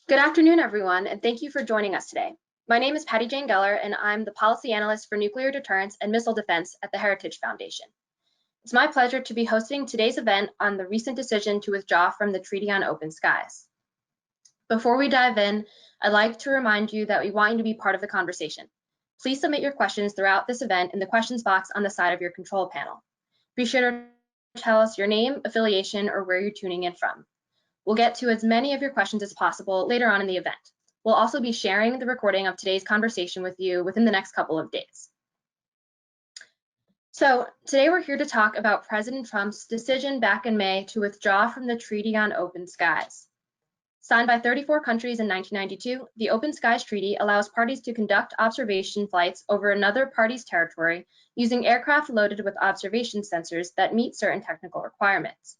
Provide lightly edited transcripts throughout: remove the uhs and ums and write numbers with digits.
Good afternoon, everyone, and thank you for joining us today. My name is Patty Jane Geller, and I'm the Policy Analyst for Nuclear Deterrence and Missile Defense at the Heritage Foundation. It's my pleasure to be hosting today's event on the recent decision to withdraw from the Treaty on Open Skies. Before we dive in, I'd like to remind you that we want you to be part of the conversation. Please submit your questions throughout this event in the questions box on the side of your control panel. Be sure to tell us your name, affiliation, or where you're tuning in from. We'll get to as many of your questions as possible later on in the event. We'll also be sharing the recording of today's conversation with you within the next couple of days. So today we're here to talk about President Trump's decision back in May to withdraw from the Treaty on Open Skies. Signed by 34 countries in 1992, the Open Skies Treaty allows parties to conduct observation flights over another party's territory using aircraft loaded with observation sensors that meet certain technical requirements.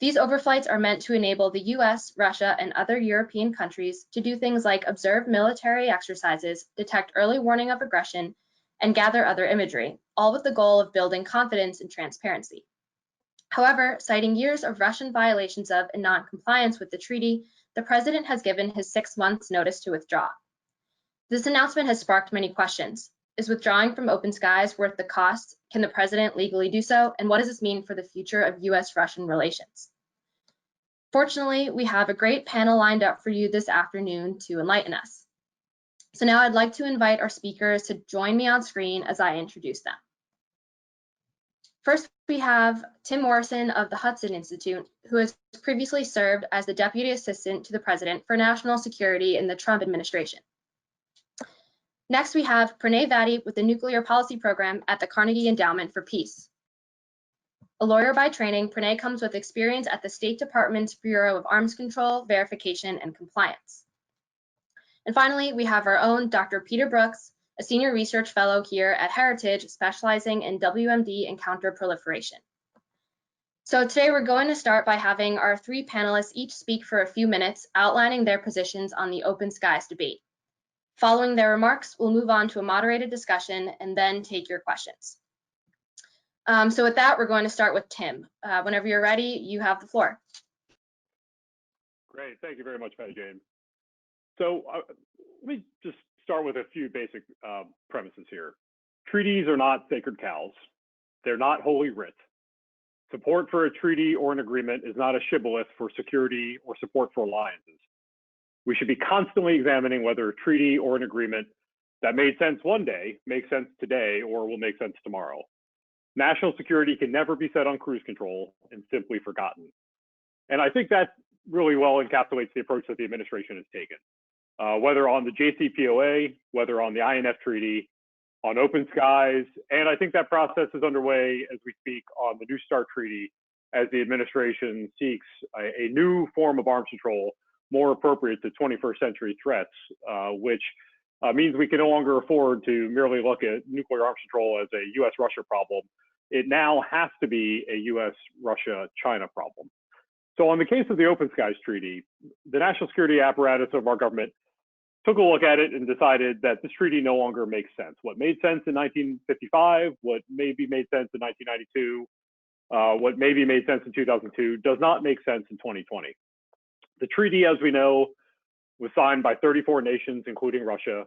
These overflights are meant to enable the US, Russia, and other European countries to do things like observe military exercises, detect early warning of aggression, and gather other imagery, all with the goal of building confidence and transparency. However, citing years of Russian violations of and non-compliance with the treaty, the president has given his 6 months notice to withdraw. This announcement has sparked many questions. Is withdrawing from Open Skies worth the cost? Can the president legally do so? And what does this mean for the future of US-Russian relations? Fortunately, we have a great panel lined up for you this afternoon to enlighten us. So now I'd like to invite our speakers to join me on screen as I introduce them. First, we have Tim Morrison of the Hudson Institute, who has previously served as the Deputy Assistant to the President for National Security in the Trump administration. Next, we have Pranay Vadi with the Nuclear Policy Program at the Carnegie Endowment for Peace. A lawyer by training, Pranay comes with experience at the State Department's Bureau of Arms Control, Verification, and Compliance. And finally, we have our own Dr. Peter Brooks, a senior research fellow here at Heritage, specializing in WMD and counterproliferation. So today we're going to start by having our 3 panelists each speak for a few minutes, outlining their positions on the Open Skies debate. Following their remarks, we'll move on to a moderated discussion and then take your questions. So with that, we're going to start with Tim. Whenever you're ready, you have the floor. Great, thank you very much, Patty Jane. So let me just start with a few basic premises here. Treaties are not sacred cows. They're not holy writ. Support for a treaty or an agreement is not a shibboleth for security or support for alliances. We should be constantly examining whether a treaty or an agreement that made sense one day makes sense today or will make sense tomorrow. National security can never be set on cruise control and simply forgotten. And I think that really well encapsulates the approach that the administration has taken. Whether on the JCPOA, whether on the INF Treaty, on Open Skies, and I think that process is underway as we speak on the New START Treaty as the administration seeks a new form of arms control more appropriate to 21st century threats, which means we can no longer afford to merely look at nuclear arms control as a US-Russia problem. It now has to be a US-Russia-China problem. So on the case of the Open Skies Treaty, the national security apparatus of our government took a look at it and decided that this treaty no longer makes sense. What made sense in 1955, what maybe made sense in 1992, what maybe made sense in 2002 does not make sense in 2020. The treaty, as we know, was signed by 34 nations, including Russia,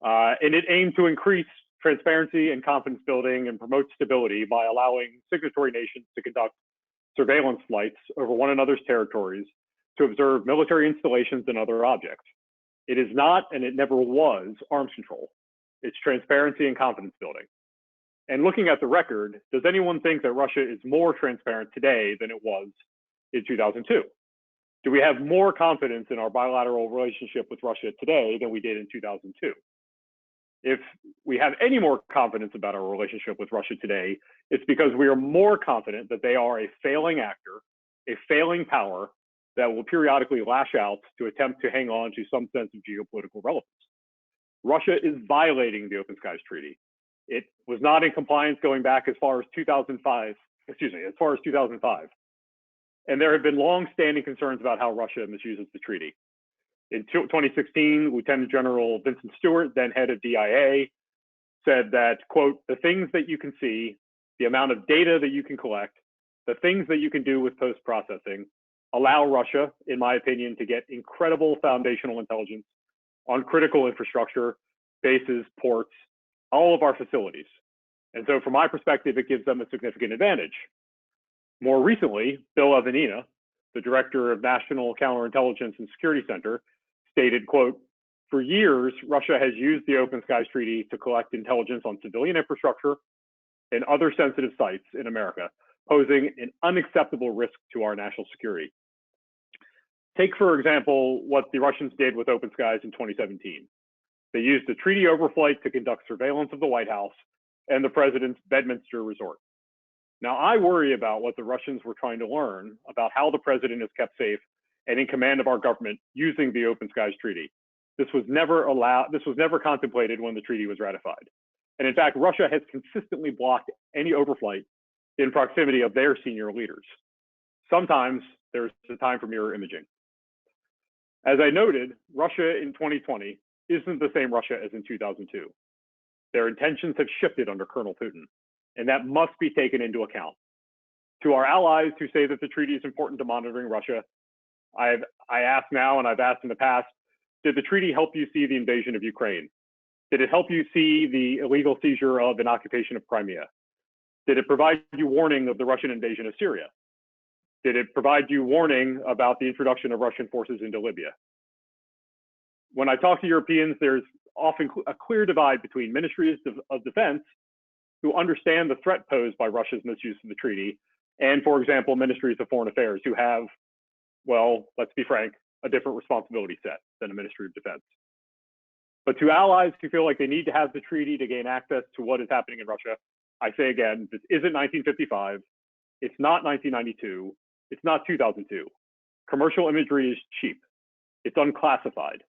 and it aimed to increase transparency and confidence building and promote stability by allowing signatory nations to conduct surveillance flights over one another's territories to observe military installations and other objects. It is not, and it never was, arms control. It's transparency and confidence building. And looking at the record, does anyone think that Russia is more transparent today than it was in 2002? Do we have more confidence in our bilateral relationship with Russia today than we did in 2002? If we have any more confidence about our relationship with Russia today, it's because we are more confident that they are a failing actor, a failing power that will periodically lash out to attempt to hang on to some sense of geopolitical relevance. Russia is violating the Open Skies Treaty. It was not in compliance going back as far as 2005. And there have been long-standing concerns about how Russia misuses the treaty. In 2016, Lieutenant General Vincent Stewart, then head of DIA, said that, quote, the things that you can see, the amount of data that you can collect, the things that you can do with post-processing, allow Russia, in my opinion, to get incredible foundational intelligence on critical infrastructure, bases, ports, all of our facilities. And so from my perspective, it gives them a significant advantage. More recently, Bill Evanina, the director of National Counterintelligence and Security Center, stated, quote, "For years, Russia has used the Open Skies Treaty to collect intelligence on civilian infrastructure and other sensitive sites in America, posing an unacceptable risk to our national security." Take, for example, what the Russians did with Open Skies in 2017. They used the treaty overflight to conduct surveillance of the White House and the president's Bedminster resort. Now, I worry about what the Russians were trying to learn about how the president is kept safe and in command of our government using the Open Skies Treaty. This was never contemplated when the treaty was ratified. And in fact, Russia has consistently blocked any overflight in proximity of their senior leaders. Sometimes there's a time for mirror imaging. As I noted, Russia in 2020 isn't the same Russia as in 2002. Their intentions have shifted under Colonel Putin, and that must be taken into account. To our allies who say that the treaty is important to monitoring Russia, I ask now and I've asked in the past, did the treaty help you see the invasion of Ukraine? Did it help you see the illegal seizure of an occupation of Crimea? Did it provide you warning of the Russian invasion of Syria? Did it provide you warning about the introduction of Russian forces into Libya? When I talk to Europeans, there's often a clear divide between ministries of defense who understand the threat posed by Russia's misuse of the treaty, and, for example, ministries of foreign affairs who have, well, let's be frank, a different responsibility set than a ministry of defense. But to allies who feel like they need to have the treaty to gain access to what is happening in Russia, I say again, this isn't 1955, it's not 1992, it's not 2002. Commercial imagery is cheap, it's unclassified,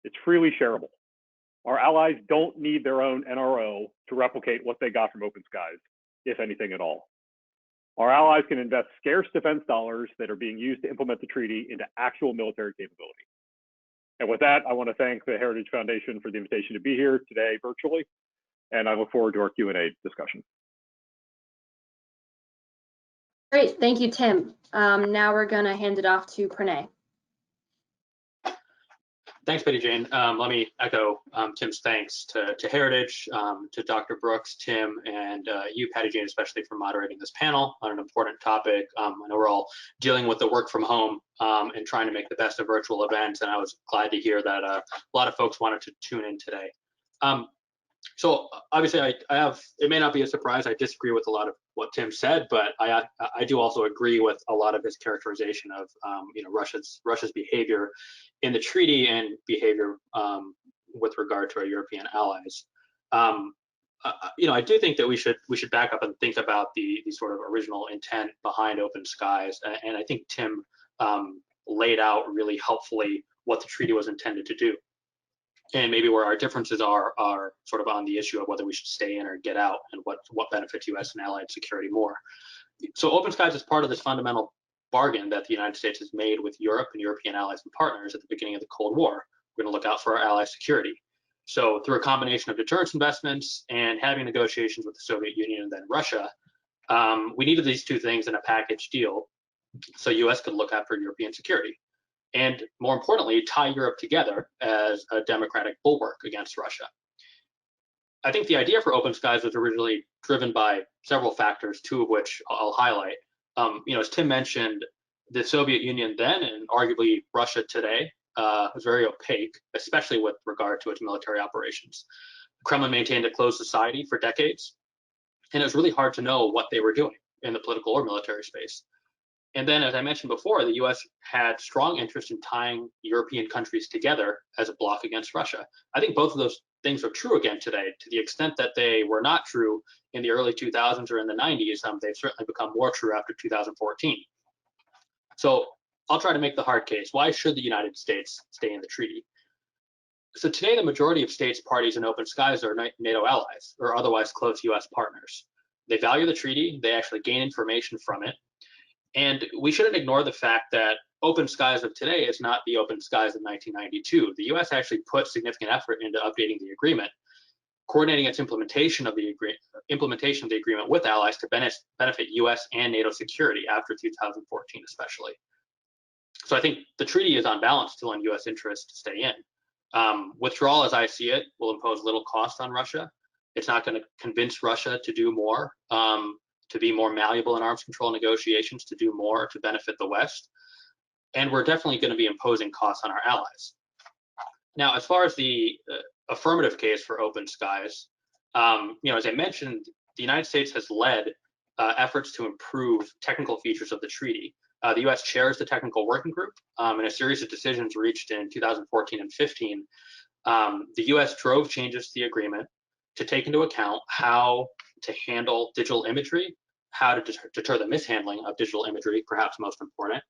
it's freely shareable. Our allies don't need their own NRO to replicate what they got from Open Skies, if anything at all. Our allies can invest scarce defense dollars that are being used to implement the treaty into actual military capability. And with that, I want to thank the Heritage Foundation for the invitation to be here today virtually, and I look forward to our Q&A discussion. Great, thank you, Tim. Now we're going to hand it off to Pranay. Thanks, Betty Jane. Let me echo Tim's thanks to Heritage, to Dr. Brooks, Tim, and you, Patty Jane, especially for moderating this panel on an important topic. I know we're all dealing with the work from home and trying to make the best of virtual events, and I was glad to hear that a lot of folks wanted to tune in today. So obviously, I have, it may not be a surprise, I disagree with a lot of what Tim said, but I do also agree with a lot of his characterization of Russia's behavior in the treaty and behavior with regard to our European allies. I do think that we should back up and think about the sort of original intent behind Open Skies, and I think Tim laid out really helpfully what the treaty was intended to do. And maybe where our differences are sort of on the issue of whether we should stay in or get out and what benefits U.S. and allied security more. So Open Skies is part of this fundamental bargain that the United States has made with Europe and European allies and partners at the beginning of the Cold War. We're going to look out for our allies' security. So through a combination of deterrence investments and having negotiations with the Soviet Union and then Russia, we needed these two things in a package deal so U.S. could look after European security. And more importantly, tie Europe together as a democratic bulwark against Russia. I think the idea for Open Skies was originally driven by several factors, two of which I'll highlight. As Tim mentioned, the Soviet Union then, and arguably Russia today, was very opaque, especially with regard to its military operations. The Kremlin maintained a closed society for decades, and it was really hard to know what they were doing in the political or military space. And then, as I mentioned before, the U.S. had strong interest in tying European countries together as a bloc against Russia. I think both of those things are true again today, to the extent that they were not true in the early 2000s or in the 90s. They've certainly become more true after 2014. So I'll try to make the hard case. Why should the United States stay in the treaty? So today, the majority of states, parties, and Open Skies are NATO allies or otherwise close U.S. partners. They value the treaty. They actually gain information from it. And we shouldn't ignore the fact that Open Skies of today is not the Open Skies of 1992. The U.S. actually put significant effort into updating the agreement, coordinating its implementation of the agreement with allies to benefit U.S. and NATO security after 2014, especially. So I think the treaty is on balance still in U.S. interest to stay in. Withdrawal, as I see it, will impose little cost on Russia. It's not going to convince Russia to do more, to be more malleable in arms control negotiations, to do more to benefit the West. And we're definitely going to be imposing costs on our allies. Now, as far as the affirmative case for open skies, as I mentioned, the United States has led efforts to improve technical features of the treaty. The U.S. chairs the technical working group, and a series of decisions reached in 2014 and 15. The U.S. drove changes to the agreement to take into account how to handle digital imagery, how to deter the mishandling of digital imagery, perhaps most important,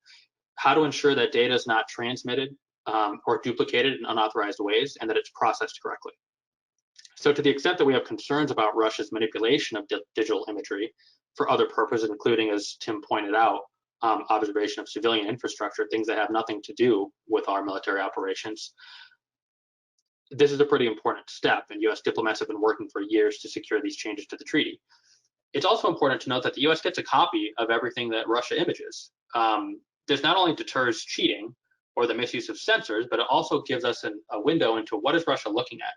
how to ensure that data is not transmitted or duplicated in unauthorized ways, and that it's processed correctly. So to the extent that we have concerns about Russia's manipulation of digital imagery for other purposes, including, as Tim pointed out, observation of civilian infrastructure, things that have nothing to do with our military operations, this is a pretty important step, and U.S. diplomats have been working for years to secure these changes to the treaty. It's also important to note that the U.S. gets a copy of everything that Russia images. This not only deters cheating or the misuse of sensors, but it also gives us a window into what is Russia looking at.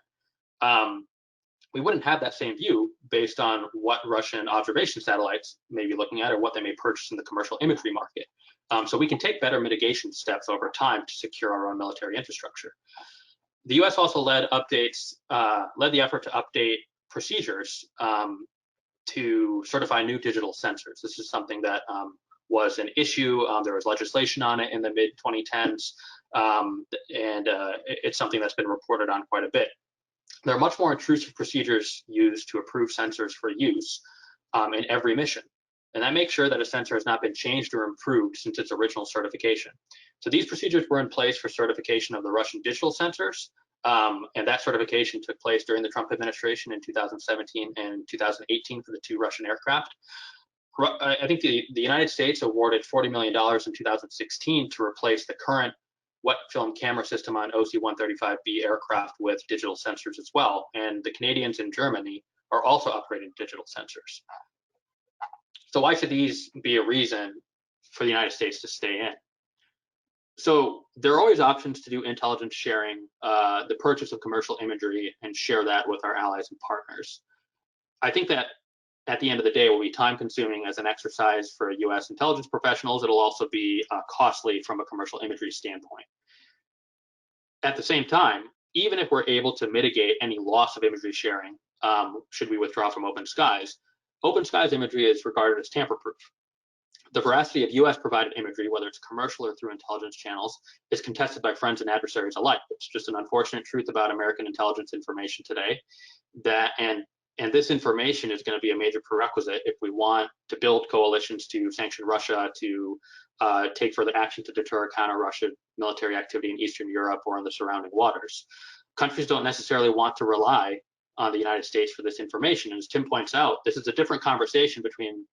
We wouldn't have that same view based on what Russian observation satellites may be looking at or what they may purchase in the commercial imagery market. So we can take better mitigation steps over time to secure our own military infrastructure. The U.S. also led the effort to update procedures to certify new digital sensors. This is something that was an issue. There was legislation on it in the mid-2010s, and it's something that's been reported on quite a bit. There are much more intrusive procedures used to approve sensors for use in every mission. And that makes sure that a sensor has not been changed or improved since its original certification. So these procedures were in place for certification of the Russian digital sensors, and that certification took place during the Trump administration in 2017 and 2018 for the 2 Russian aircraft. I think the United States awarded $40 million in 2016 to replace the current wet film camera system on OC-135B aircraft with digital sensors as well. And the Canadians in Germany are also upgrading digital sensors. So why should these be a reason for the United States to stay in? So there are always options to do intelligence sharing, the purchase of commercial imagery, and share that with our allies and partners. I think that at the end of the day, it will be time consuming as an exercise for US intelligence professionals. It'll also be costly from a commercial imagery standpoint. At the same time, even if we're able to mitigate any loss of imagery sharing, should we withdraw from open skies imagery is regarded as tamper-proof. The veracity of US provided imagery, whether it's commercial or through intelligence channels, is contested by friends and adversaries alike. It's just an unfortunate truth about American intelligence information today, and this information is going to be a major prerequisite if we want to build coalitions to sanction Russia, to take further action to deter or counter Russian military activity in Eastern Europe or in the surrounding waters. Countries don't necessarily want to rely on the United States for this information. And as Tim points out, this is a different conversation between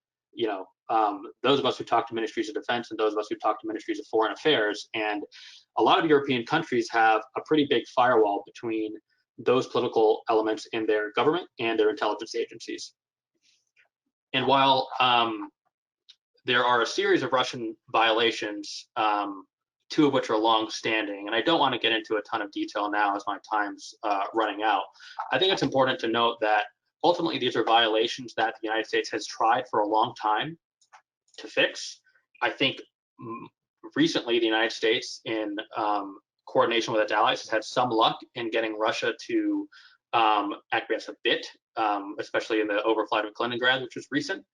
those of us who talk to ministries of defense and those of us who talk to ministries of foreign affairs. And a lot of European countries have a pretty big firewall between those political elements in their government and their intelligence agencies. And while there are a series of Russian violations, 2 of which are long-standing, and I don't want to get into a ton of detail now as my time's running out, I think it's important to note that ultimately these are violations that the United States has tried for a long time to fix. I think recently the United States, in coordination with its allies, has had some luck in getting Russia to acquiesce a bit, especially in the overflight of Kaliningrad, which was recent.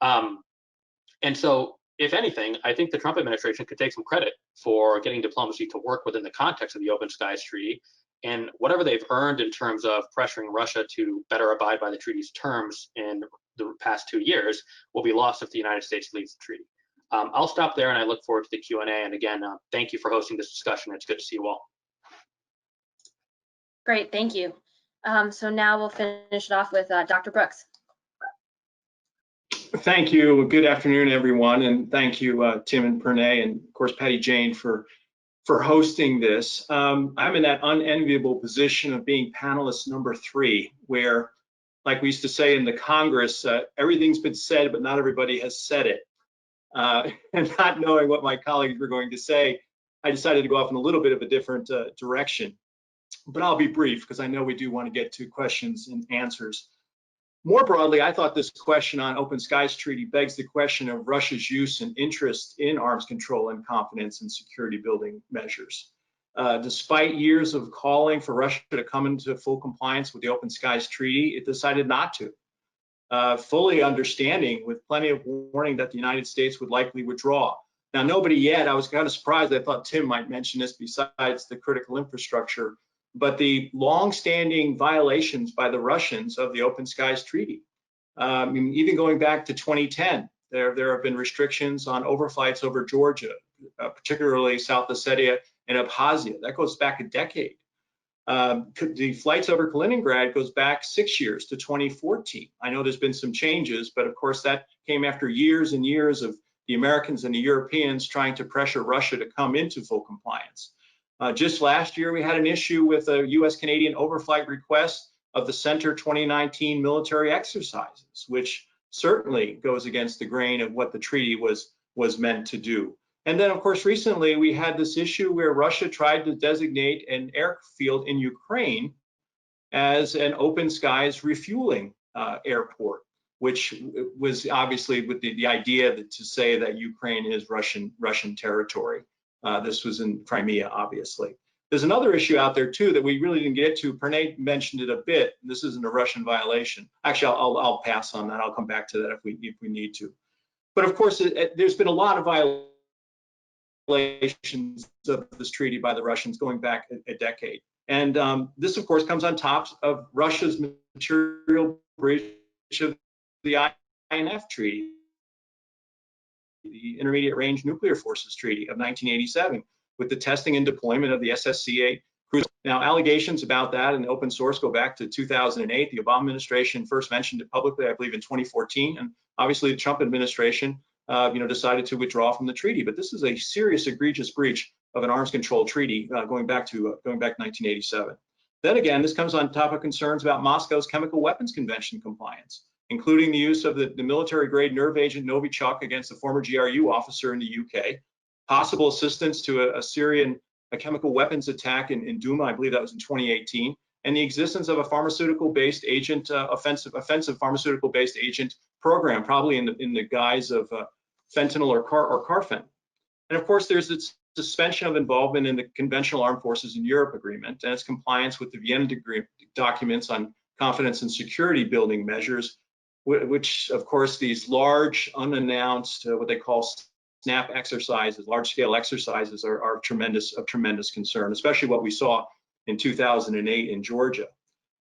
And so, if anything, I think the Trump administration could take some credit for getting diplomacy to work within the context of the Open Skies Treaty. And whatever they've earned in terms of pressuring Russia to better abide by the treaty's terms in the past 2 years will be lost if the United States leaves the treaty. I'll stop there, and I look forward to the Q&A. And again, thank you for hosting this discussion. It's good to see you all. Great, thank you. So now we'll finish it off with Dr. Brooks. Thank you. Good afternoon, everyone, and thank you, Tim and Pranay, and of course Patty Jane for hosting this. I'm in that unenviable position of being panelist number 3, where, like we used to say in the Congress, everything's been said, but not everybody has said it. And not knowing what my colleagues were going to say, I decided to go off in a little bit of a different direction. But I'll be brief because I know we do want to get to questions and answers. More broadly, I thought this question on Open Skies Treaty begs the question of Russia's use and interest in arms control and confidence and security building measures. Despite years of calling for Russia to come into full compliance with the Open Skies Treaty, it decided not to, fully understanding with plenty of warning that the United States would likely withdraw. Now, nobody yet, I was kind of surprised, I thought Tim might mention this besides the critical infrastructure, but the long-standing violations by the Russians of the Open Skies Treaty. Even going back to 2010, there have been restrictions on overflights over Georgia, particularly South Ossetia and Abkhazia. That goes back a decade. The flights over Kaliningrad goes back 6 years to 2014. I know there's been some changes, but of course that came after years and years of the Americans and the Europeans trying to pressure Russia to come into full compliance. Just last year, we had an issue with a US-Canadian overflight request of the Center 2019 military exercises, which certainly goes against the grain of what the treaty was meant to do. And then, of course, recently we had this issue where Russia tried to designate an airfield in Ukraine as an open skies refueling airport, which was obviously with the idea to say that Ukraine is Russian territory. This was in Crimea, obviously. There's another issue out there too that we really didn't get to. Pernay mentioned it a bit. This isn't a Russian violation. Actually, I'll pass on that. I'll come back to that if we need to. But of course, there's been a lot of violations of this treaty by the Russians going back a decade. And this, of course, comes on top of Russia's material breach of the INF Treaty, the Intermediate Range Nuclear Forces Treaty of 1987, with the testing and deployment of the SSC-8 cruise. Now, allegations about that in open source go back to 2008. The Obama administration first mentioned it publicly, I believe, in 2014, and obviously the Trump administration, decided to withdraw from the treaty. But this is a serious, egregious breach of an arms control treaty going back to 1987. Then again, this comes on top of concerns about Moscow's Chemical Weapons Convention compliance, including the use of the military-grade nerve agent Novichok against a former GRU officer in the UK, possible assistance to a Syrian chemical weapons attack in Duma, I believe that was in 2018, and the existence of a pharmaceutical-based agent, offensive pharmaceutical-based agent program, probably in the guise of fentanyl or Carfen. And of course, there's its suspension of involvement in the Conventional Armed Forces in Europe Agreement and its compliance with the Vienna documents on confidence and security building measures, which, of course, these large, unannounced, what they call SNAP exercises, large-scale exercises, are of tremendous concern, especially what we saw in 2008 in Georgia.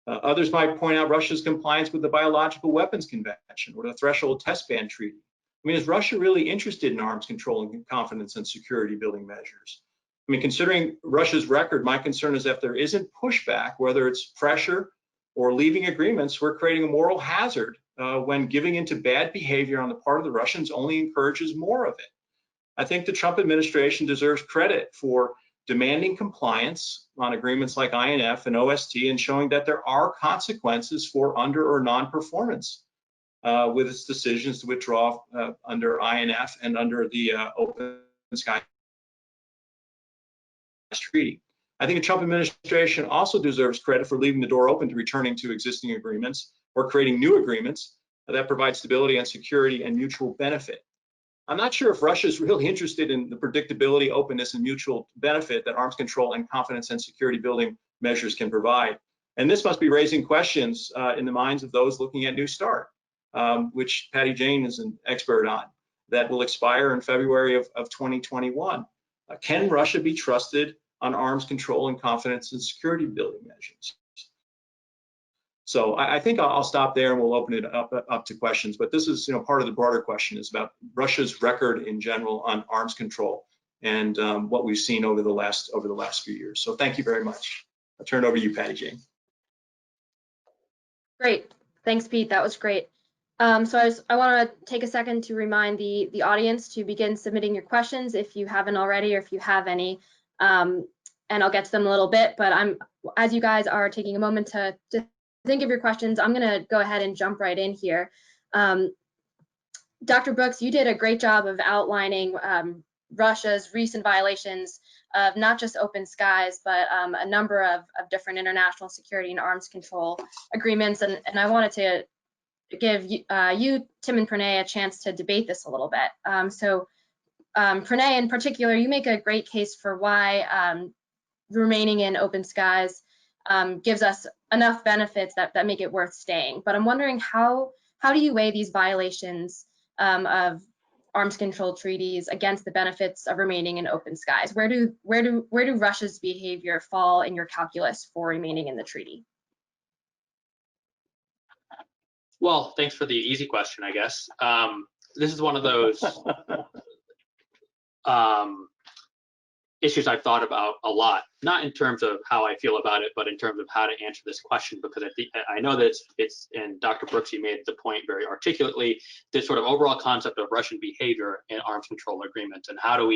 Others might point out Russia's compliance with the Biological Weapons Convention or the Threshold Test Ban Treaty. I mean, is Russia really interested in arms control and confidence and security building measures? I mean, considering Russia's record, my concern is if there isn't pushback, whether it's pressure or leaving agreements, we're creating a moral hazard when giving into bad behavior on the part of the Russians only encourages more of it. I think the Trump administration deserves credit for demanding compliance on agreements like INF and OST and showing that there are consequences for under or non-performance with its decisions to withdraw under INF and under the Open Skies Treaty. I think the Trump administration also deserves credit for leaving the door open to returning to existing agreements or creating new agreements that provide stability and security and mutual benefit. I'm not sure if Russia is really interested in the predictability, openness, and mutual benefit that arms control and confidence and security building measures can provide. And this must be raising questions in the minds of those looking at New START, which Patty Jane is an expert on, that will expire in February of 2021. Can Russia be trusted on arms control and confidence and security building measures? So I think I'll stop there and we'll open it up to questions. But this is, part of the broader question is about Russia's record in general on arms control and what we've seen over the last few years. So thank you very much. I'll turn it over to you, Patty Jane. Great, thanks, Pete. That was great. So I want to take a second to remind the audience to begin submitting your questions if you haven't already or if you have any. And I'll get to them in a little bit. But as you guys are taking a moment to think of your questions, I'm going to go ahead and jump right in here. Dr. Brooks, you did a great job of outlining Russia's recent violations of not just open skies, but a number of different international security and arms control agreements. And I wanted to give you, Tim and Pranay, a chance to debate this a little bit. Pranay, in particular, you make a great case for why remaining in open skies gives us enough benefits that make it worth staying. But I'm wondering, how do you weigh these violations of arms control treaties against the benefits of remaining in open skies? Where do Russia's behavior fall in your calculus for remaining in the treaty? Well, thanks for the easy question, I guess. This is one of those issues I've thought about a lot, not in terms of how I feel about it, but in terms of how to answer this question, because I know that it's, and Dr. Brooks, you made the point very articulately, this sort of overall concept of Russian behavior in arms control agreements, and how do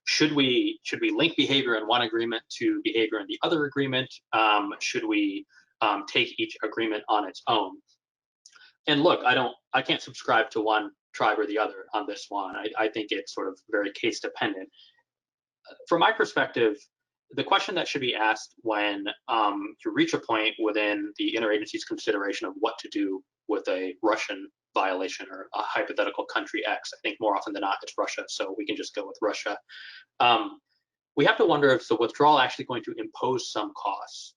should we link behavior in one agreement to behavior in the other agreement? Should we take each agreement on its own? And look, I can't subscribe to one tribe or the other on this one. I think it's sort of very case dependent. From my perspective, the question that should be asked when you reach a point within the interagency's consideration of what to do with a Russian violation or a hypothetical country X, I think more often than not it's Russia, so we can just go with Russia. We have to wonder if the withdrawal actually going to impose some costs,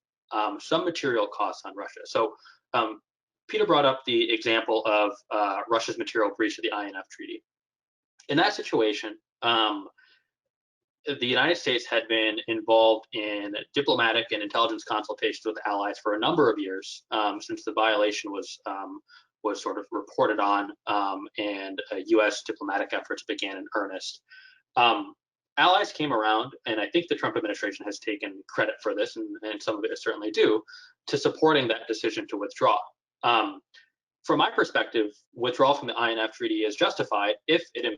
some material costs on Russia. So Peter brought up the example of Russia's material breach of the INF Treaty. In that situation, the United States had been involved in diplomatic and intelligence consultations with allies for a number of years since the violation was sort of reported on and U.S. diplomatic efforts began in earnest. Allies came around, and I think the Trump administration has taken credit for this, and some of it certainly do, to supporting that decision to withdraw. From my perspective, withdrawal from the INF Treaty is justified if it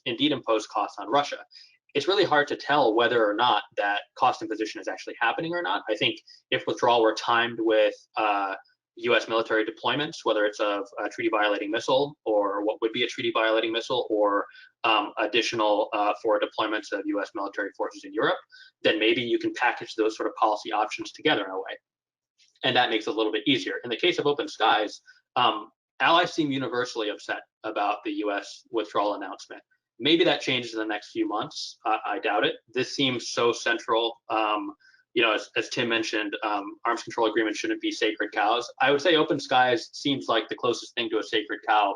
indeed imposed costs on Russia. It's really hard to tell whether or not that cost imposition is actually happening or not. I think if withdrawal were timed with U.S. military deployments, whether it's of a treaty violating missile or what would be a treaty violating missile, or additional for deployments of U.S. military forces in Europe, then maybe you can package those sort of policy options together in a way. And that makes it a little bit easier. In the case of open skies, allies seem universally upset about the U.S. withdrawal announcement. Maybe that changes in the next few months. I doubt it. This seems so central. As Tim mentioned, arms control agreements shouldn't be sacred cows. I would say open skies seems like the closest thing to a sacred cow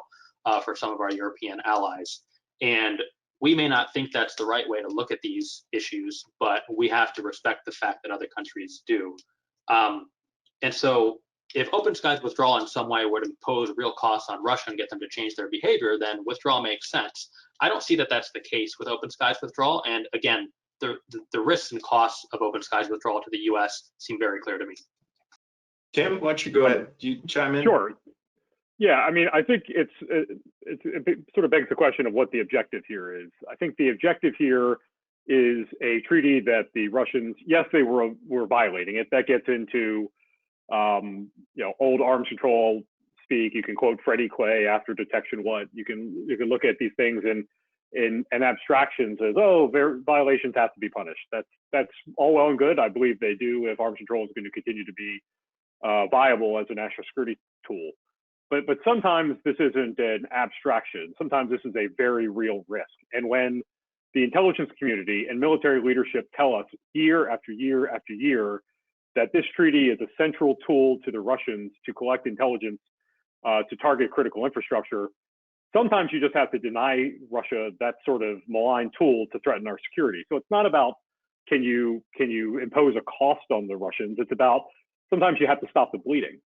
for some of our European allies. And we may not think that's the right way to look at these issues, but we have to respect the fact that other countries do. And so if open skies withdrawal in some way would impose real costs on Russia and get them to change their behavior, then withdrawal makes sense. I don't see that that's the case with open skies withdrawal. And again, the risks and costs of open skies withdrawal to the U.S. seem very clear to me. Tim, why don't you go ahead? Do you chime in? Sure. Yeah, I mean, I think it sort of begs the question of what the objective here is. I think the objective here is a treaty that the Russians, yes, they were violating it. That gets into old arms control speak. You can quote Freddie Clay after Detection What. You can look at these things in abstractions as, oh, their violations have to be punished. That's all well and good. I believe they do if arms control is going to continue to be viable as a national security tool. But sometimes this isn't an abstraction. Sometimes this is a very real risk. And when the intelligence community and military leadership tell us year after year after year that this treaty is a central tool to the Russians to collect intelligence to target critical infrastructure, sometimes you just have to deny Russia that sort of malign tool to threaten our security. So it's not about can you impose a cost on the Russians. It's about sometimes you have to stop the bleeding.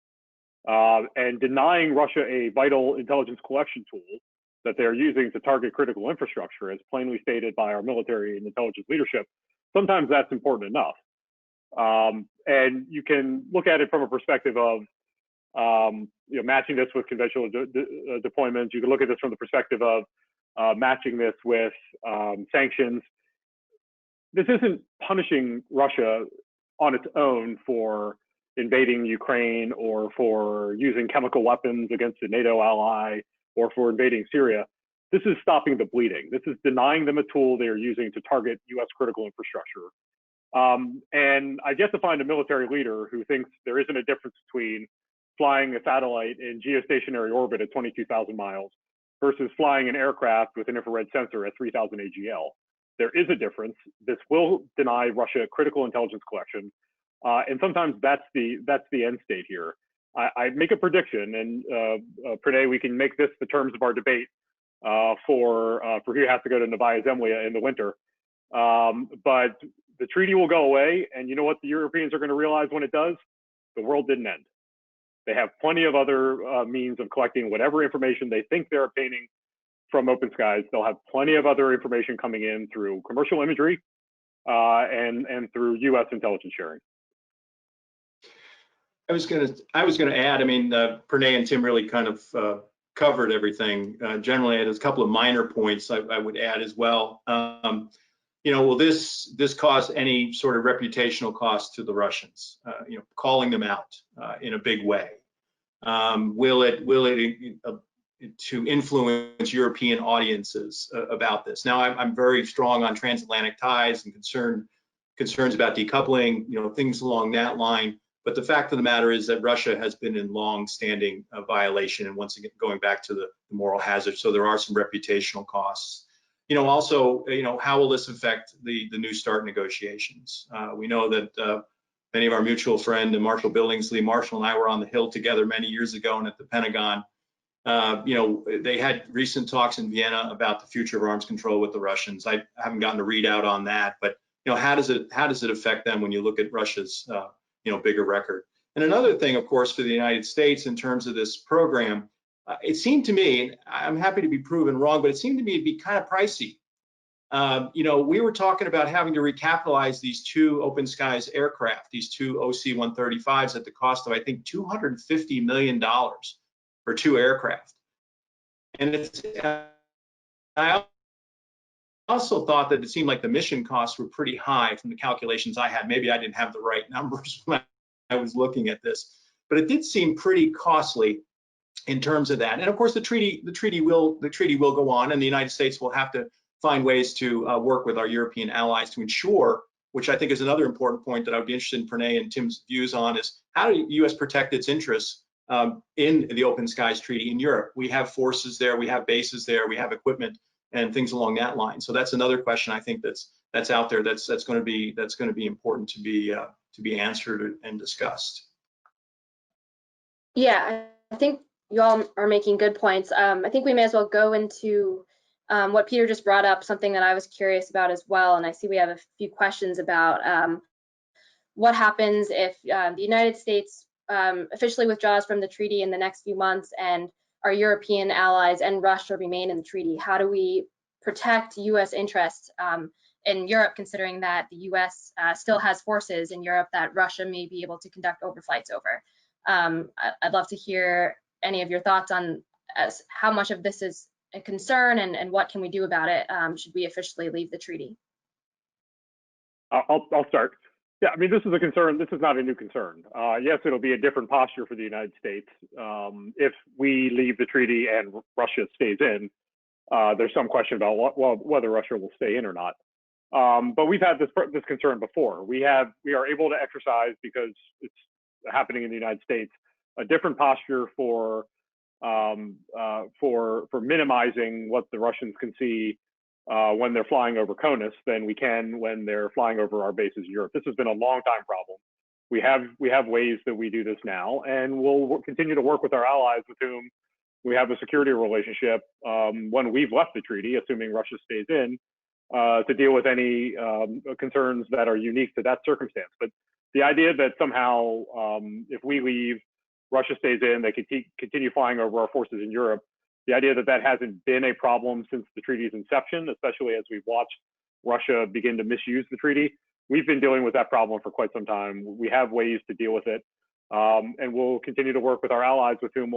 And denying Russia a vital intelligence collection tool that they're using to target critical infrastructure, as plainly stated by our military and intelligence leadership, sometimes that's important enough. And you can look at it from a perspective of matching this with conventional deployments. You can look at this from the perspective of matching this with sanctions. This isn't punishing Russia on its own for invading Ukraine or for using chemical weapons against a NATO ally or for invading Syria. This is stopping the bleeding. This is denying them a tool they are using to target U.S. critical infrastructure And I've yet to find a military leader who thinks there isn't a difference between flying a satellite in geostationary orbit at 22,000 miles versus flying an aircraft with an infrared sensor at 3,000 AGL. There is a difference. This will deny Russia critical intelligence collection, and sometimes that's the end state here. I make a prediction, and Pranay, we can make this the terms of our debate for who has to go to Novaya Zemlya in the winter. But the treaty will go away, and you know what the Europeans are going to realize when it does? The world didn't end. They have plenty of other means of collecting whatever information they think they're obtaining from open skies. They'll have plenty of other information coming in through commercial imagery and through U.S. intelligence sharing. I was gonna add. I mean, Pranay and Tim really kind of covered everything. Generally, there's a couple of minor points I would add as well. You know, will this cause any sort of reputational cost to the Russians? You know, calling them out in a big way. Will it to influence European audiences about this? Now, I'm very strong on transatlantic ties and concerns about decoupling. You know, things along that line. But the fact of the matter is that Russia has been in long-standing violation, and once again, going back to the moral hazard. So there are some reputational costs. You know, also, you know, how will this affect the New START negotiations? We know that many of our mutual friend and Marshall Billingsley, Marshall and I were on the Hill together many years ago and at the Pentagon. You know, they had recent talks in Vienna about the future of arms control with the Russians. I haven't gotten a readout on that, but you know, how does it affect them when you look at Russia's you know, bigger record? And another thing, of course, for the United States in terms of this program, it seemed to me, and I'm happy to be proven wrong, but it seemed to me to be kind of pricey. You know, we were talking about having to recapitalize these two open skies aircraft, these two OC-135s at the cost of, I think, $250 million for two aircraft. And I also thought that it seemed like the mission costs were pretty high from the calculations I had. Maybe I didn't have the right numbers when I was looking at this, but it did seem pretty costly in terms of that. And of course, the treaty will go on, and the United States will have to find ways to work with our European allies to ensure, which I think is another important point that I would be interested in Pranay and Tim's views on, is how do the U.S. protect its interests in the Open Skies Treaty in Europe? We have forces there, we have bases there, we have equipment and things along that line. So that's another question I think that's out there that's going to be important to be answered and discussed. Yeah, I think you all are making good points. I think we may as well go into what Peter just brought up, something that I was curious about as well. And I see we have a few questions about what happens if the United States officially withdraws from the treaty in the next few months and our European allies and Russia remain in the treaty. How do we protect U.S. interests in Europe, considering that the U.S. still has forces in Europe that Russia may be able to conduct overflights over? I'd love to hear any of your thoughts on how much of this is a concern and what can we do about it should we officially leave the treaty? I'll start. Yeah, I mean, this is a concern. This is not a new concern. Yes, it'll be a different posture for the United States if we leave the treaty and Russia stays in. There's some question about whether Russia will stay in or not. But we've had this concern before. We are able to exercise, because it's happening in the United States, a different posture for minimizing what the Russians can see when they're flying over CONUS than we can when they're flying over our bases in Europe. This has been a long time problem. We have ways that we do this now, and we'll continue to work with our allies with whom we have a security relationship when we've left the treaty, assuming Russia stays in, to deal with any concerns that are unique to that circumstance. But the idea that somehow if we leave, Russia stays in, they could continue flying over our forces in Europe, the idea that that hasn't been a problem since the treaty's inception, especially as we've watched Russia begin to misuse the treaty. We've been dealing with that problem for quite some time. We have ways to deal with it, and we'll continue to work with our allies with whom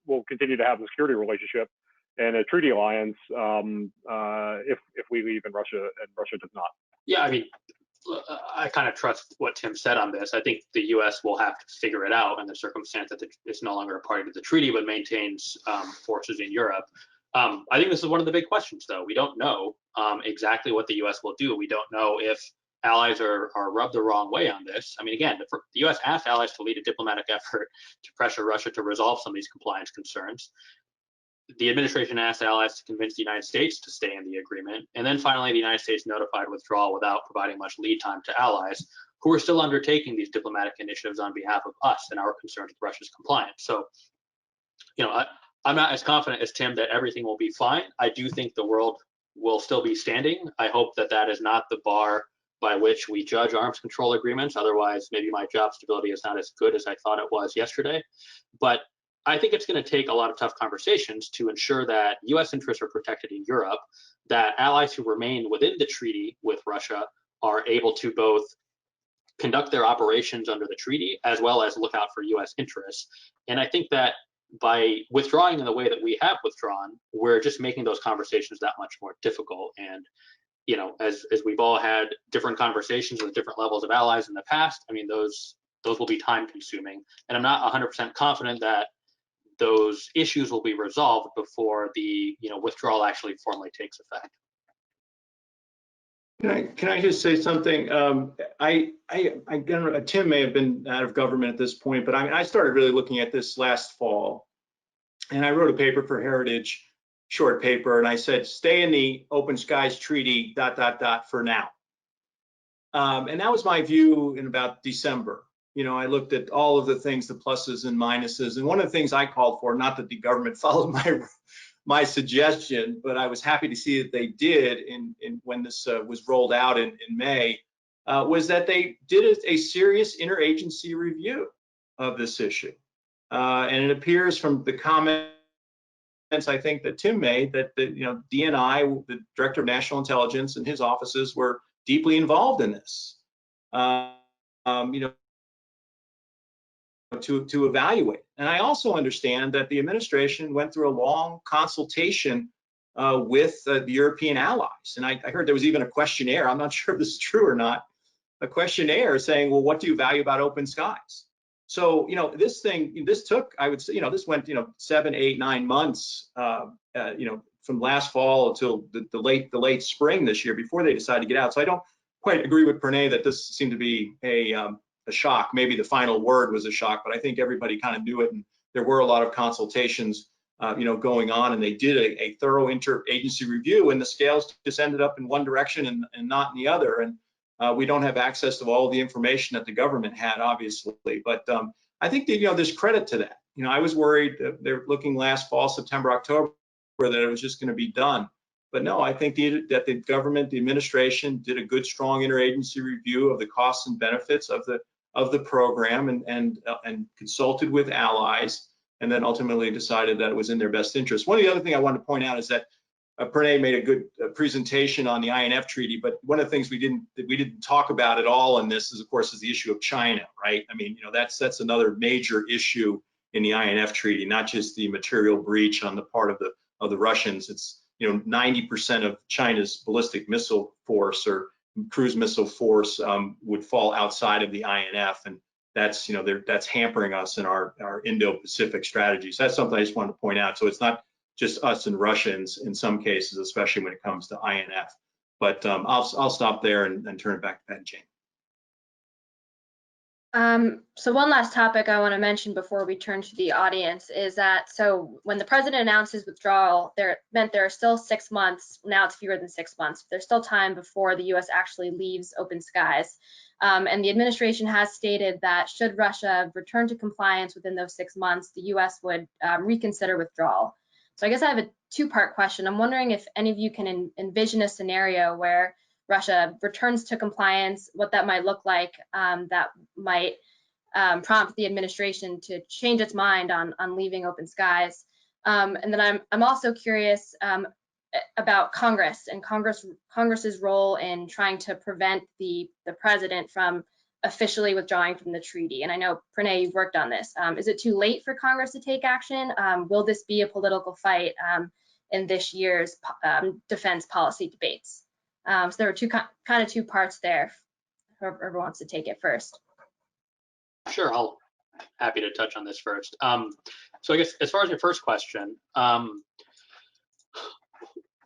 we'll continue to have a security relationship and a treaty alliance if we leave and Russia does not. Yeah, I mean, I kind of trust what Tim said on this. I think the U.S. will have to figure it out in the circumstance that it's no longer a party to the treaty, but maintains forces in Europe. I think this is one of the big questions, though. We don't know exactly what the U.S. will do. We don't know if allies are rubbed the wrong way on this. I mean, again, the U.S. asked allies to lead a diplomatic effort to pressure Russia to resolve some of these compliance concerns. The administration asked allies to convince the United States to stay in the agreement. And then finally, the United States notified withdrawal without providing much lead time to allies who are still undertaking these diplomatic initiatives on behalf of us and our concerns with Russia's compliance. So, I'm not as confident as Tim that everything will be fine. I do think the world will still be standing. I hope that that is not the bar by which we judge arms control agreements. Otherwise, maybe my job stability is not as good as I thought it was yesterday. But I think it's going to take a lot of tough conversations to ensure that U.S. interests are protected in Europe, that allies who remain within the treaty with Russia are able to both conduct their operations under the treaty as well as look out for U.S. interests. And I think that by withdrawing in the way that we have withdrawn, we're just making those conversations that much more difficult. And as we've all had different conversations with different levels of allies in the past, I mean, those will be time consuming. And I'm not 100% confident that those issues will be resolved before the withdrawal actually formally takes effect. Can I just say something? Tim may have been out of government at this point, but I started really looking at this last fall, and I wrote a paper for Heritage, short paper, and I said, stay in the Open Skies Treaty, ... for now. And that was my view in about December. I looked at all of the things, the pluses and minuses, and one of the things I called for, not that the government followed my suggestion, but I was happy to see that they did when this was rolled out in May, was that they did a serious interagency review of this issue. And it appears from the comments I think that Tim made that DNI, the Director of National Intelligence, and his offices were deeply involved in this. To evaluate. And I also understand that the administration went through a long consultation with the European allies. And I heard there was even a questionnaire. I'm not sure if this is true or not. A questionnaire saying, well, what do you value about open skies? So, this took, I would say, this went, 7, 8, 9 months, from last fall until the late spring this year before they decided to get out. So I don't quite agree with Pranay that this seemed to be a shock. Maybe the final word was a shock, but I think everybody kind of knew it, and there were a lot of consultations, going on, and they did a thorough interagency review, and the scales just ended up in one direction and not in the other. And we don't have access to all the information that the government had, obviously, but I think that, there's credit to that. I was worried that they're looking last fall, September, October, that it was just going to be done. But no, I think that the government, the administration, did a good, strong interagency review of the costs and benefits of the program and consulted with allies, and then ultimately decided that it was in their best interest. One of the other things I want to point out is that Pranay made a good presentation on the INF treaty, but one of the things we didn't talk about at all in this is, of course, the issue of China, right? I mean, that's another major issue in the INF treaty, not just the material breach on the part of the Russians. It's 90% of China's ballistic missile force or cruise missile force would fall outside of the INF, and that's that's hampering us in our Indo-Pacific strategy. So that's something I just wanted to point out. So it's not just us and Russians in some cases, especially when it comes to INF. But I'll stop there and turn it back to Patty Jane. So one last topic I want to mention before we turn to the audience is that, so when the president announced his withdrawal, there are still 6 months, now it's fewer than 6 months, there's still time before the US actually leaves open skies. And the administration has stated that should Russia return to compliance within those 6 months, the US would reconsider withdrawal. So I guess I have a two-part question. I'm wondering if any of you can envision a scenario where Russia returns to compliance, what that might look like, that might prompt the administration to change its mind on leaving open skies. And then I'm also curious about Congress and Congress's role in trying to prevent the president from officially withdrawing from the treaty. And I know, Pranay, you've worked on this. Is it too late for Congress to take action? Will this be a political fight in this year's defense policy debates? So there are kind of two parts there. Whoever wants to take it first. Sure, I'll happy to touch on this first. So I guess as far as your first question,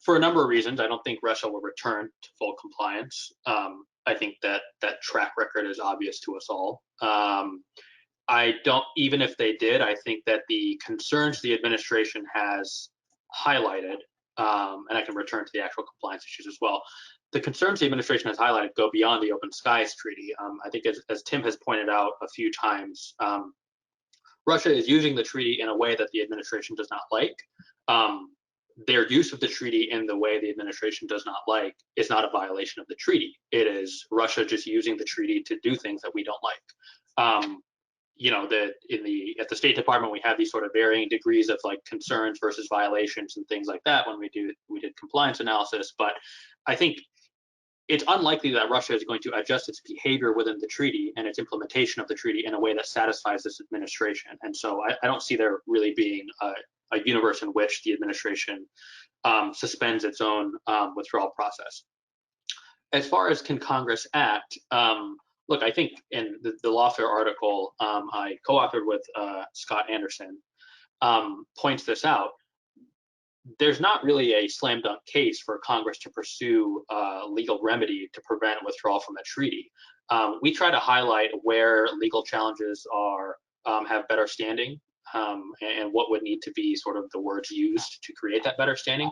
for a number of reasons. I don't think Russia will return to full compliance. I think that track record is obvious to us all. I don't, even if they did, I think that the concerns the administration has highlighted, and I can return to the actual compliance issues as well. The concerns the administration has highlighted go beyond the Open Skies Treaty. I think as Tim has pointed out a few times, Russia is using the treaty in a way that the administration does not like. Their use of the treaty in the way the administration does not like is not a violation of the treaty. It is Russia just using the treaty to do things that we don't like. You know, at the State Department, we have these sort of varying degrees of like concerns versus violations and things like that when we did compliance analysis. But I think it's unlikely that Russia is going to adjust its behavior within the treaty and its implementation of the treaty in a way that satisfies this administration. And so I don't see there really being a universe in which the administration suspends its own withdrawal process. As far as can Congress act, look, I think in the Lawfare article I co-authored with Scott Anderson points this out. There's not really a slam dunk case for Congress to pursue legal remedy to prevent withdrawal from a treaty. We try to highlight where legal challenges have better standing and what would need to be sort of the words used to create that better standing.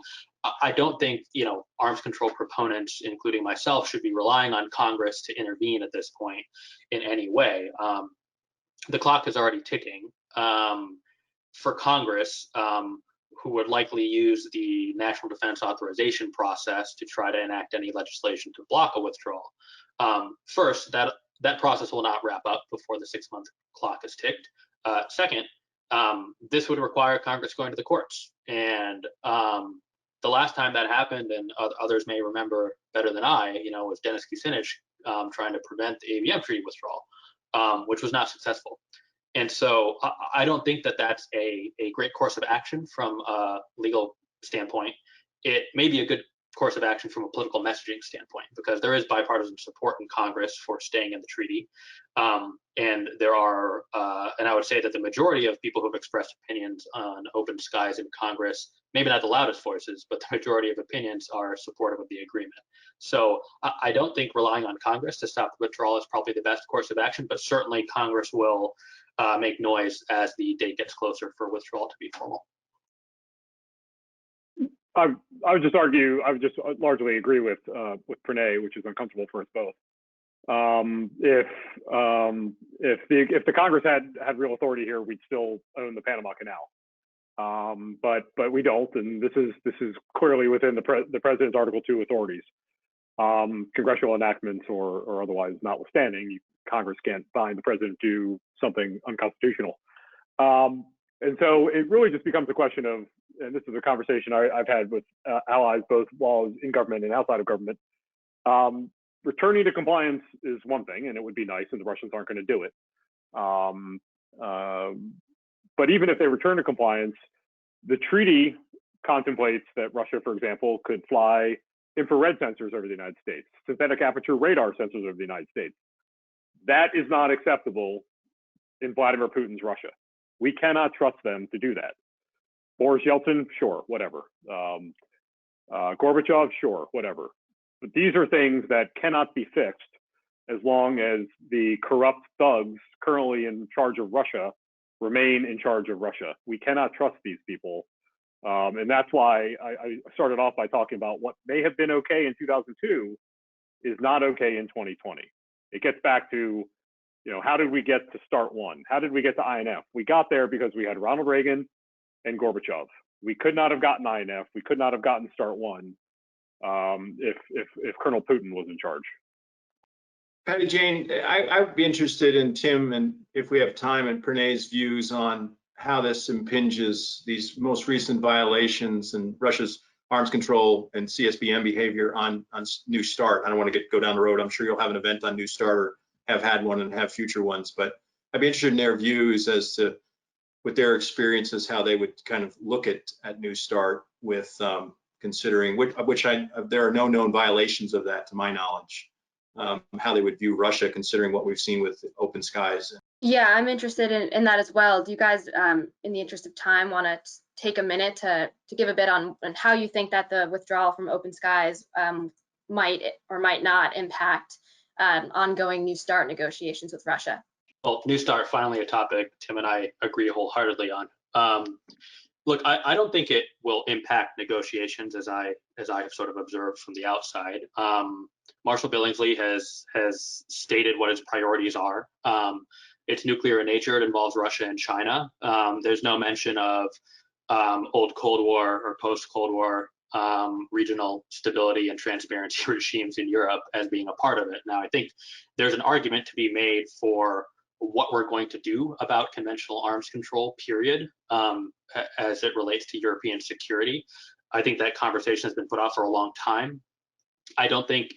I don't think, you know, arms control proponents, including myself, should be relying on Congress to intervene at this point in any way. The clock is already ticking. For Congress, who would likely use the National Defense Authorization process to try to enact any legislation to block a withdrawal. First, that process will not wrap up before the 6-month clock is ticked. Second, this would require Congress going to the courts. And the last time that happened, and others may remember better than I, you know, was Dennis Kucinich trying to prevent the ABM treaty withdrawal, which was not successful. And so I don't think that that's a great course of action from a legal standpoint. It may be a good course of action from a political messaging standpoint, because there is bipartisan support in Congress for staying in the treaty. And there are, and I would say that the majority of people who have expressed opinions on open skies in Congress, maybe not the loudest voices, but the majority of opinions are supportive of the agreement. So I don't think relying on Congress to stop the withdrawal is probably the best course of action, but certainly Congress will make noise as the date gets closer for withdrawal to be formal. I would just argue, I would just largely agree with Pranay, which is uncomfortable for us both. If the Congress had real authority here, we'd still own the Panama Canal. But we don't, and this is clearly within the president's Article 2 authorities. Congressional enactments or otherwise notwithstanding, Congress can't bind the president to do something unconstitutional. And so it really just becomes a question of, and this is a conversation I've had with allies both while I was in government and outside of government. Returning to compliance is one thing, and it would be nice, and the Russians aren't going to do it. But even if they return to compliance, the treaty contemplates that Russia, for example, could fly infrared sensors over the United States, synthetic aperture radar sensors over the United States. That is not acceptable in Vladimir Putin's Russia. We cannot trust them to do that. Boris Yeltsin, sure, whatever. Gorbachev, sure, whatever. But these are things that cannot be fixed as long as the corrupt thugs currently in charge of Russia remain in charge of Russia. We cannot trust these people. And that's why I started off by talking about what may have been okay in 2002 is not okay in 2020. It gets back to, you know, how did we get to START 1? How did we get to INF? We got there because we had Ronald Reagan and Gorbachev. We could not have gotten INF. We could not have gotten START 1 if Colonel Putin was in charge. Patty Jane, I would be interested in Tim, and if we have time, and Pranay's views on how this impinges these most recent violations and Russia's arms control and CSBM behavior on New START. I don't want to go down the road. I'm sure you'll have an event on New START or have had one and have future ones, but I'd be interested in their views as to, with their experiences, how they would kind of look at New START with considering, there are no known violations of that to my knowledge, how they would view Russia considering what we've seen with Open Skies. Yeah, I'm interested in that as well. Do you guys, in the interest of time, want to take a minute to give a bit on how you think that the withdrawal from Open Skies might or might not impact ongoing New START negotiations with Russia? Well, New START, finally a topic Tim and I agree wholeheartedly on. Look, I don't think it will impact negotiations as I have sort of observed from the outside. Marshall Billingsley has stated what his priorities are. It's nuclear in nature. It involves Russia and China. There's no mention of old Cold War or post-Cold War regional stability and transparency regimes in Europe as being a part of it. Now, I think there's an argument to be made for what we're going to do about conventional arms control, period, as it relates to European security. I think that conversation has been put off for a long time. I don't think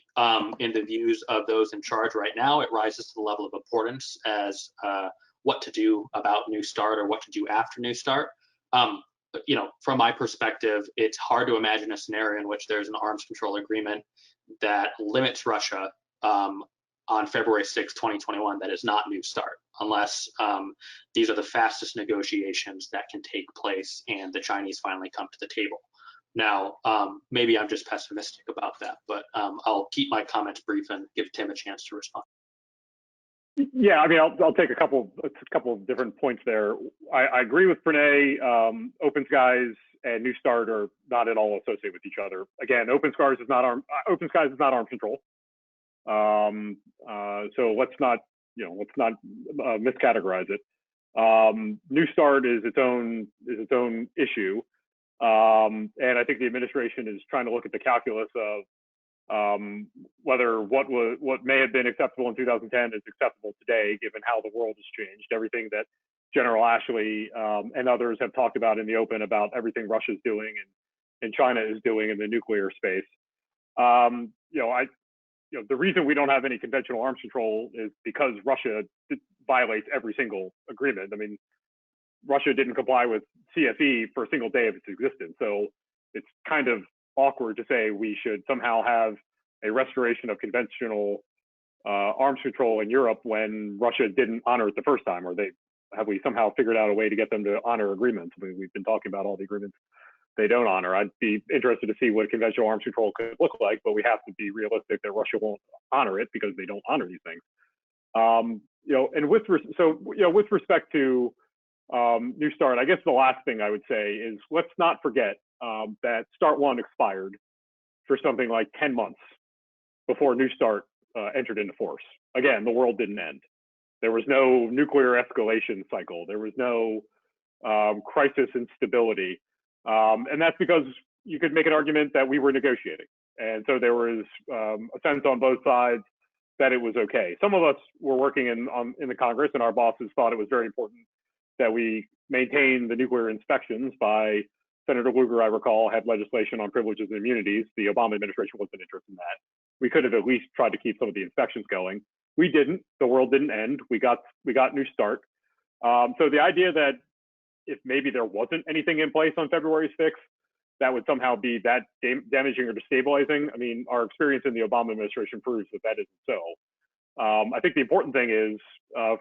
in the views of those in charge right now, it rises to the level of importance as what to do about New START or what to do after New START. You know, from my perspective, it's hard to imagine a scenario in which there's an arms control agreement that limits Russia on February 6, 2021, that is not New START, unless these are the fastest negotiations that can take place and the Chinese finally come to the table. Now, maybe I'm just pessimistic about that, but I'll keep my comments brief and give Tim a chance to respond. Yeah, I mean, I'll take a couple of different points there. I agree with Pranay. Open Skies and New START are not at all associated with each other. Again, Open Skies is not arms control. So let's not miscategorize it. New START is its own issue. And I think the administration is trying to look at the calculus of whether what may have been acceptable in 2010 is acceptable today, given how the world has changed. Everything that General Ashley and others have talked about in the open about everything Russia's doing and China is doing in the nuclear space. The reason we don't have any conventional arms control is because Russia violates every single agreement. I mean, Russia didn't comply with CFE for a single day of its existence. So it's kind of awkward to say we should somehow have a restoration of conventional arms control in Europe when Russia didn't honor it the first time, or have we somehow figured out a way to get them to honor agreements? I mean, we've been talking about all the agreements they don't honor. I'd be interested to see what conventional arms control could look like, but we have to be realistic that Russia won't honor it because they don't honor these things. And with respect to New START, I guess the last thing I would say is let's not forget that START 1 expired for something like 10 months before New START entered into force. Again, the world didn't end. There was no nuclear escalation cycle. There was no crisis instability. And that's because you could make an argument that we were negotiating. And so there was a sense on both sides that it was okay. Some of us were working in the Congress, and our bosses thought it was very important that we maintain the nuclear inspections by Senator Lugar, I recall, had legislation on privileges and immunities. The Obama administration wasn't interested in that. We could have at least tried to keep some of the inspections going. We didn't. The world didn't end. We got New START. So the idea that if maybe there wasn't anything in place on February 6th, that would somehow be that damaging or destabilizing. I mean, our experience in the Obama administration proves that isn't so. I think the important thing is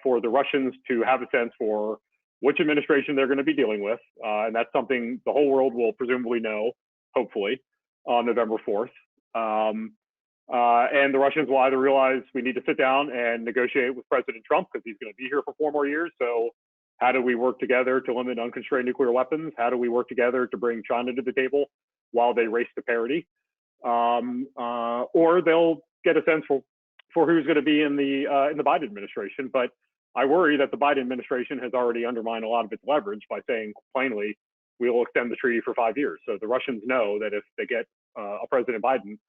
for the Russians to have a sense for which administration they're going to be dealing with. And that's something the whole world will presumably know, hopefully, on November 4th. And the Russians will either realize we need to sit down and negotiate with President Trump because he's going to be here for 4 more years. So how do we work together to limit unconstrained nuclear weapons? How do we work together to bring China to the table while they race to parity? Or they'll get a sense for who's going to be in the Biden administration. But I worry that the Biden administration has already undermined a lot of its leverage by saying plainly, we will extend the treaty for 5 years. So the Russians know that if they get a President Biden,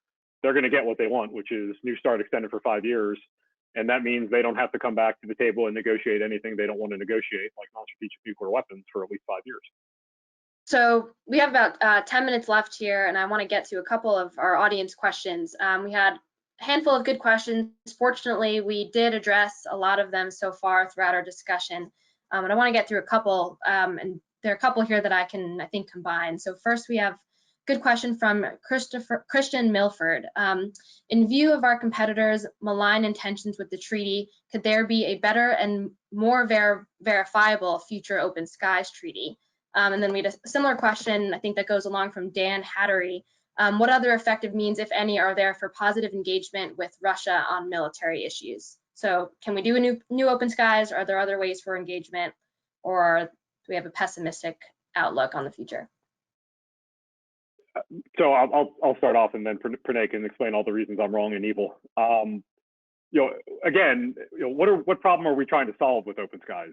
they're going to get what they want, which is New START extended for 5 years. And that means they don't have to come back to the table and negotiate anything they don't want to negotiate, like non-strategic nuclear weapons, for at least 5 years. So we have about 10 minutes left here, and I want to get to a couple of our audience questions. We had a handful of good questions. Fortunately, we did address a lot of them so far throughout our discussion. And I want to get through a couple, and there are a couple here that I think, combine. So first we have good question from Christian Milford. In view of our competitors' malign intentions with the treaty, could there be a better and more verifiable future open skies treaty? And then we had a similar question, I think that goes along from Dan Hattery. What other effective means, if any, are there for positive engagement with Russia on military issues? So can we do a new open skies? Are there other ways for engagement, or do we have a pessimistic outlook on the future? So I'll start off, and then Pranay can explain all the reasons I'm wrong and evil. Again, what problem are we trying to solve with open skies?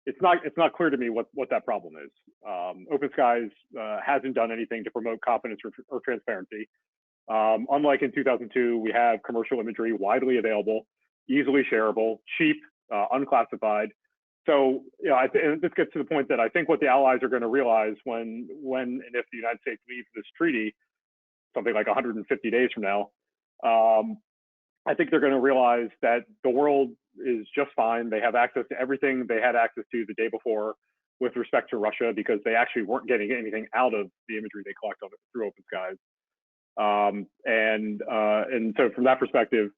It's not clear to me what that problem is. Open skies hasn't done anything to promote confidence or transparency. Unlike in 2002, we have commercial imagery widely available, easily shareable, cheap, unclassified. So, and this gets to the point that I think what the Allies are going to realize when and if the United States leaves this treaty, something like 150 days from now, I think they're going to realize that the world is just fine. They have access to everything they had access to the day before with respect to Russia, because they actually weren't getting anything out of the imagery they collect through open skies. And so from that perspective,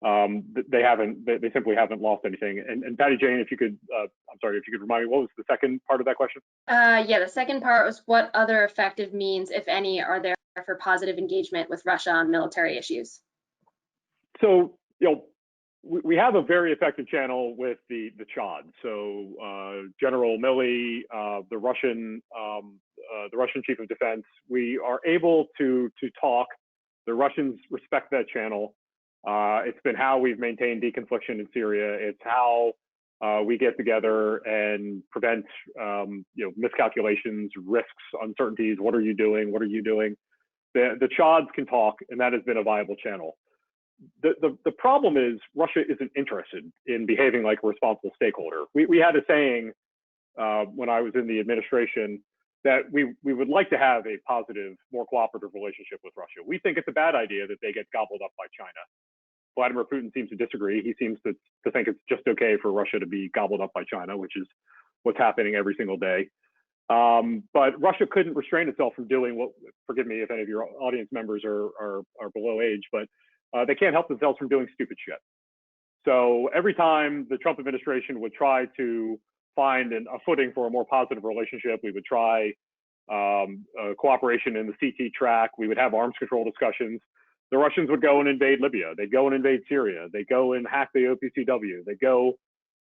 they simply haven't lost anything. And Patty Jane, if you could, I'm sorry, if you could remind me, what was the second part of that question? Yeah, the second part was, what other effective means, if any, are there for positive engagement with Russia on military issues? So, we have a very effective channel with the Chad. So General Milley, the Russian chief of defense, we are able to talk. The Russians respect that channel. It's been how we've maintained deconfliction in Syria. It's how we get together and prevent miscalculations, risks, uncertainties. What are you doing? What are you doing? The Chads can talk, and that has been a viable channel. The problem is Russia isn't interested in behaving like a responsible stakeholder. We had a saying when I was in the administration that we would like to have a positive, more cooperative relationship with Russia. We think it's a bad idea that they get gobbled up by China. Vladimir Putin seems to disagree. He seems to think it's just okay for Russia to be gobbled up by China, which is what's happening every single day. But Russia couldn't restrain itself from doing what, forgive me if any of your audience members are below age, but they can't help themselves from doing stupid shit. So every time the Trump administration would try to find a footing for a more positive relationship, we would try cooperation in the CT track. We would have arms control discussions. The Russians would go and invade Libya. They'd go and invade Syria. They'd go and hack the OPCW. They'd go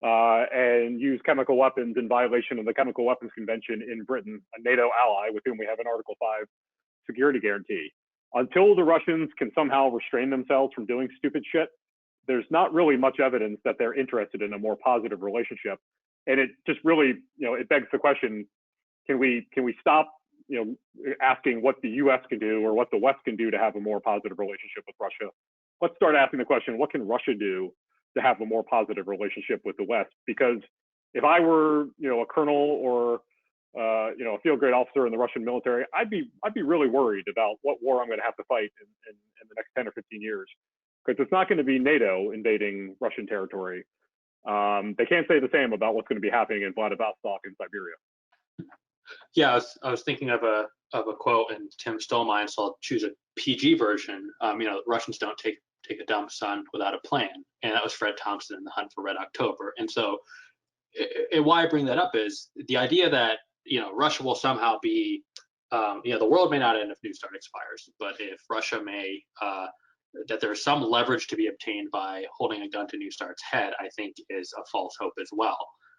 and use chemical weapons in violation of the Chemical Weapons Convention in Britain, a NATO ally with whom we have an Article 5 security guarantee. Until the Russians can somehow restrain themselves from doing stupid shit, there's not really much evidence that they're interested in a more positive relationship. And it just really, it begs the question, can we stop, asking what the US can do or what the West can do to have a more positive relationship with Russia? Let's start asking the question, what can Russia do to have a more positive relationship with the West? Because if I were, a colonel or a field grade officer in the Russian military, I'd be really worried about what war I'm going to have to fight in the next 10 or 15 years, because it's not going to be NATO invading Russian territory. They can't say the same about what's going to be happening in Vladivostok in Siberia. Yeah, I was thinking of a quote, and Tim stole mine, so I'll choose a PG version. Russians don't take a dump, son, without a plan, and that was Fred Thompson in The Hunt for Red October. And so, why I bring that up is the idea that Russia will somehow be, the world may not end if New START expires, but if Russia may, that there's some leverage to be obtained by holding a gun to New START's head, I think is a false hope as well.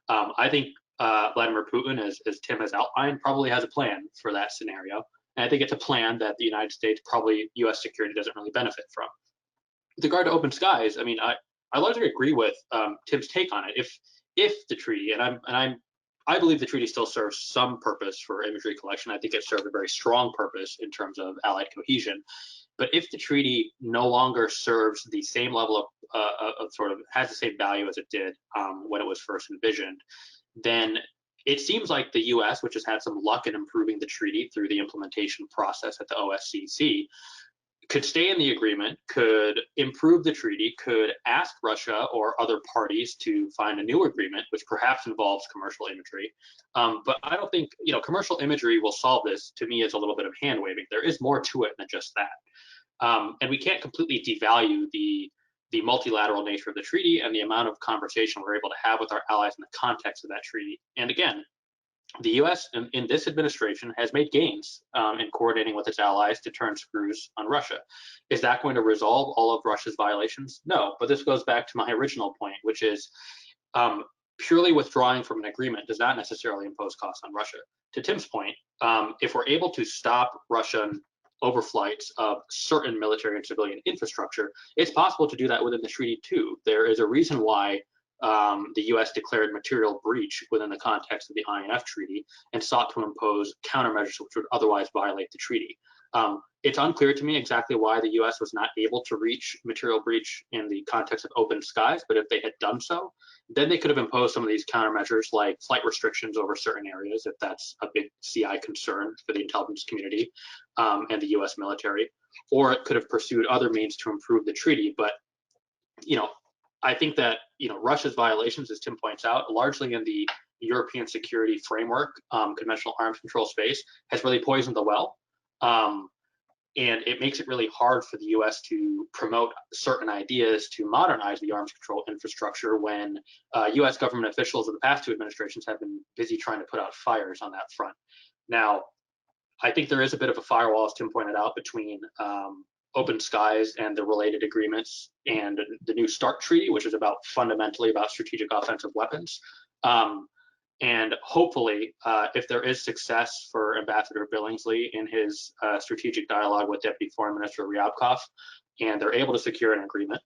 I think Vladimir Putin, as Tim has outlined, probably has a plan for that scenario. And I think it's a plan that the United States, probably US security, doesn't really benefit from. With regard to open skies, I largely agree with Tim's take on it. If the treaty, I believe the treaty still serves some purpose for imagery collection. I think it served a very strong purpose in terms of allied cohesion. But if the treaty no longer serves the same level of sort of has the same value as it did when it was first envisioned, then it seems like the US, which has had some luck in improving the treaty through the implementation process at the OSCC, could stay in the agreement, could improve the treaty, could ask Russia or other parties to find a new agreement, which perhaps involves commercial imagery. But I don't think, commercial imagery will solve this. To me, it's a little bit of hand waving. There is more to it than just that. And we can't completely devalue the multilateral nature of the treaty and the amount of conversation we're able to have with our allies in the context of that treaty. And again, the U.S. in this administration has made gains in coordinating with its allies to turn screws on Russia. Is that going to resolve all of Russia's violations? No, but this goes back to my original point, which is purely withdrawing from an agreement does not necessarily impose costs on Russia. To Tim's point, if we're able to stop Russian overflights of certain military and civilian infrastructure, it's possible to do that within the treaty too. There is a reason why the U.S. declared material breach within the context of the INF Treaty and sought to impose countermeasures which would otherwise violate the treaty. It's unclear to me exactly why the U.S. was not able to reach material breach in the context of open skies, but if they had done so, then they could have imposed some of these countermeasures like flight restrictions over certain areas, if that's a big CI concern for the intelligence community and the U.S. military, or it could have pursued other means to improve the treaty. But, I think that, Russia's violations, as Tim points out, largely in the European security framework, conventional arms control space, has really poisoned the well. And it makes it really hard for the U.S. to promote certain ideas to modernize the arms control infrastructure when U.S. government officials of the past two administrations have been busy trying to put out fires on that front. Now, I think there is a bit of a firewall, as Tim pointed out, between open skies and the related agreements and the New START treaty, which is fundamentally about strategic offensive weapons. And hopefully, if there is success for Ambassador Billingsley in his strategic dialogue with Deputy Foreign Minister Ryabkov, and they're able to secure an agreement,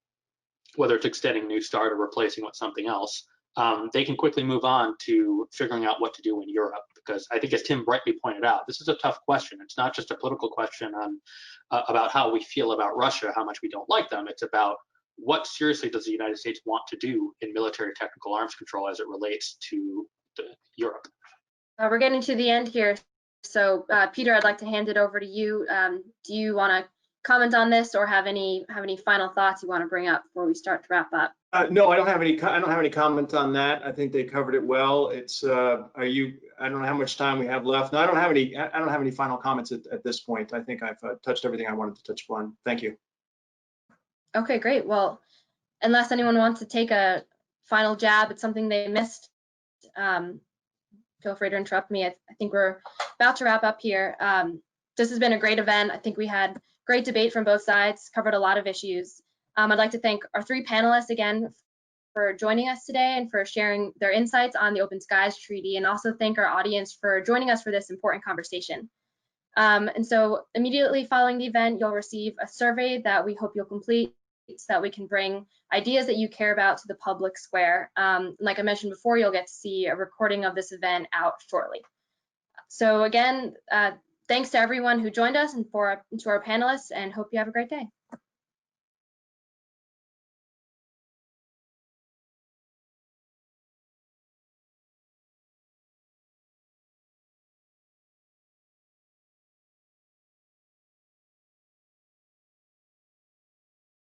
whether it's extending New START or replacing with something else, they can quickly move on to figuring out what to do in Europe. Because I think, as Tim rightly pointed out, this is a tough question. It's not just a political question on about how we feel about Russia, how much we don't like them. It's about what seriously does the United States want to do in military technical arms control as it relates to Europe. We're getting to the end here. So Peter, I'd like to hand it over to you. Do you want to comment on this or have any final thoughts you want to bring up before we start to wrap up? No, I don't have any comment on that. I think they covered it well. It's I don't know how much time we have left. No, I don't have any final comments at this point. I think I've touched everything I wanted to touch upon. Thank you. Okay, great. Well, unless anyone wants to take a final jab at something they missed, feel free to interrupt me. I think we're about to wrap up here. This has been a great event. I think we had great debate from both sides, covered a lot of issues. I'd like to thank our three panelists again for joining us today and for sharing their insights on the Open Skies Treaty, and also thank our audience for joining us for this important conversation. And so immediately following the event, you'll receive a survey that we hope you'll complete so that we can bring ideas that you care about to the public square. Like I mentioned before, you'll get to see a recording of this event out shortly. So again, thanks to everyone who joined us and to our panelists, and hope you have a great day.